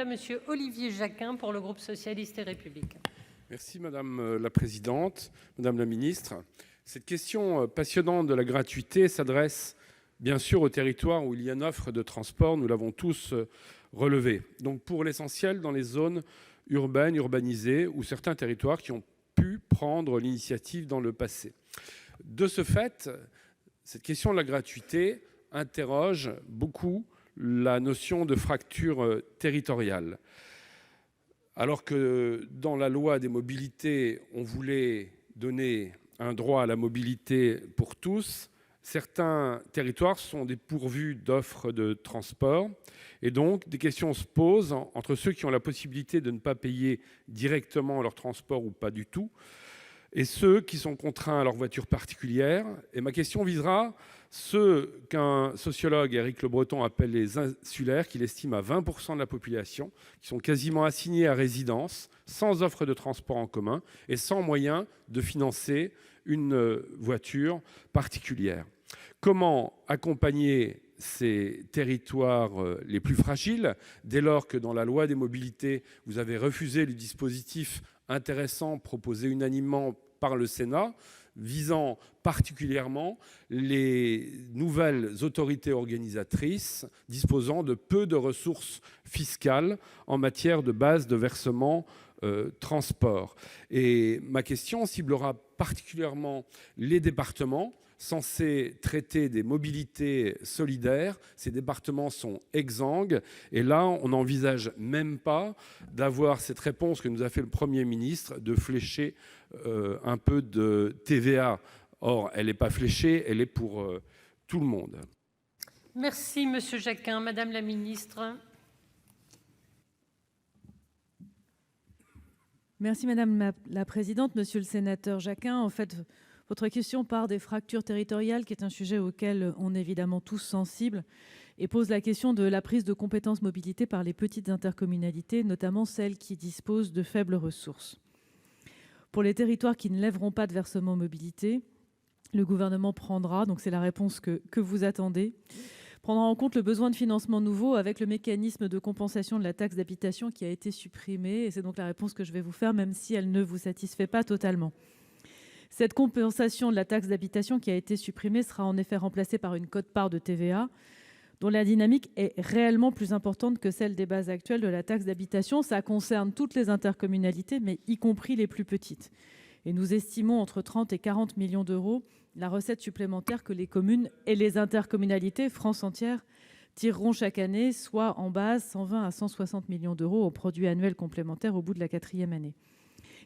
à Monsieur Olivier Jacquin pour le groupe socialiste et républicain. Merci Madame la Présidente, Madame la Ministre. Cette question passionnante de la gratuité s'adresse bien sûr aux territoires où il y a une offre de transport, nous l'avons tous relevé. Donc pour l'essentiel dans les zones urbaines, urbanisées, ou certains territoires qui ont pu prendre l'initiative dans le passé. De ce fait, cette question de la gratuité interroge beaucoup la notion de fracture territoriale. Alors que dans la loi des mobilités, on voulait donner un droit à la mobilité pour tous, certains territoires sont dépourvus d'offres de transport et donc des questions se posent entre ceux qui ont la possibilité de ne pas payer directement leur transport ou pas du tout et ceux qui sont contraints à leur voiture particulière. Et ma question visera ceux qu'un sociologue, Éric Le Breton, appelle les insulaires, qu'il estime à 20% de la population, qui sont quasiment assignés à résidence, sans offre de transport en commun et sans moyen de financer une voiture particulière. Comment accompagner ces territoires les plus fragiles, dès lors que dans la loi des mobilités, vous avez refusé le dispositif intéressant proposé unanimement par le Sénat, visant particulièrement les nouvelles autorités organisatrices disposant de peu de ressources fiscales en matière de base de versement transport. Et ma question ciblera particulièrement les départements censés traiter des mobilités solidaires. Ces départements sont exsangues et là, on n'envisage même pas d'avoir cette réponse que nous a fait le Premier ministre de flécher un peu de TVA. Or, elle n'est pas fléchée, elle est pour tout le monde. Merci Monsieur Jacquin. Madame la Ministre. Merci Madame la Présidente. Monsieur le sénateur Jacquin, en fait, votre question part des fractures territoriales, qui est un sujet auquel on est évidemment tous sensibles, et pose la question de la prise de compétences mobilité par les petites intercommunalités, notamment celles qui disposent de faibles ressources. Pour les territoires qui ne lèveront pas de versement mobilité, le gouvernement prendra, donc c'est la réponse que vous attendez, prendra en compte le besoin de financement nouveau avec le mécanisme de compensation de la taxe d'habitation qui a été supprimé. Et c'est donc la réponse que je vais vous faire, même si elle ne vous satisfait pas totalement. Cette compensation de la taxe d'habitation qui a été supprimée sera en effet remplacée par une quote-part de TVA dont la dynamique est réellement plus importante que celle des bases actuelles de la taxe d'habitation. Ça concerne toutes les intercommunalités, mais y compris les plus petites. Et nous estimons entre 30 et 40 millions d'euros la recette supplémentaire que les communes et les intercommunalités, France entière, tireront chaque année, soit en base 120 à 160 millions d'euros au produit annuel complémentaire au bout de la 4e année.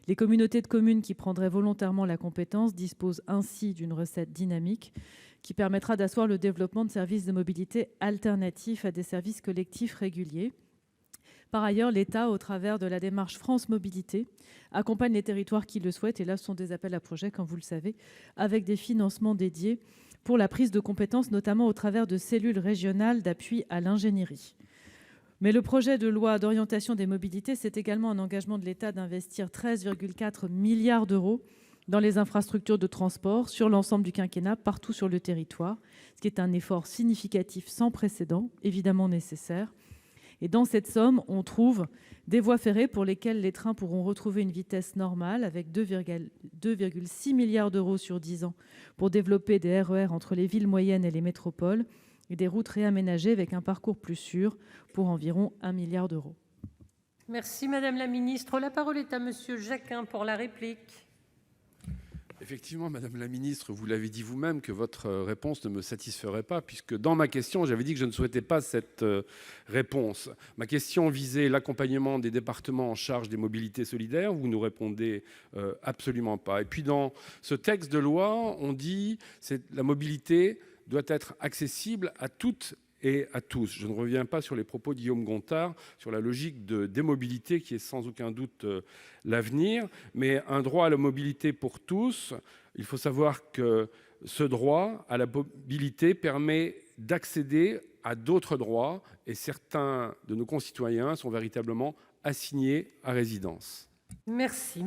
Les communautés de communes qui prendraient volontairement la compétence disposent ainsi d'une recette dynamique qui permettra d'asseoir le développement de services de mobilité alternatifs à des services collectifs réguliers. Par ailleurs, l'État, au travers de la démarche France Mobilité, accompagne les territoires qui le souhaitent, et là ce sont des appels à projets, comme vous le savez, avec des financements dédiés pour la prise de compétences, notamment au travers de cellules régionales d'appui à l'ingénierie. Mais le projet de loi d'orientation des mobilités, c'est également un engagement de l'État d'investir 13,4 milliards d'euros dans les infrastructures de transport sur l'ensemble du quinquennat, partout sur le territoire, ce qui est un effort significatif sans précédent, évidemment nécessaire. Et dans cette somme, on trouve des voies ferrées pour lesquelles les trains pourront retrouver une vitesse normale avec 2,6 milliards d'euros sur 10 ans pour développer des RER entre les villes moyennes et les métropoles et des routes réaménagées avec un parcours plus sûr pour environ 1 milliard d'euros. Merci Madame la Ministre. La parole est à Monsieur Jacquin pour la réplique. Effectivement, Madame la Ministre, vous l'avez dit vous-même que votre réponse ne me satisferait pas, puisque dans ma question, j'avais dit que je ne souhaitais pas cette réponse. Ma question visait l'accompagnement des départements en charge des mobilités solidaires. Vous nous répondez absolument pas. Et puis dans ce texte de loi, on dit que la mobilité doit être accessible à toutes et à tous. Je ne reviens pas sur les propos de Guillaume Gontard, sur la logique de démobilité qui est sans aucun doute l'avenir, mais un droit à la mobilité pour tous, il faut savoir que ce droit à la mobilité permet d'accéder à d'autres droits et certains de nos concitoyens sont véritablement assignés à résidence. Merci.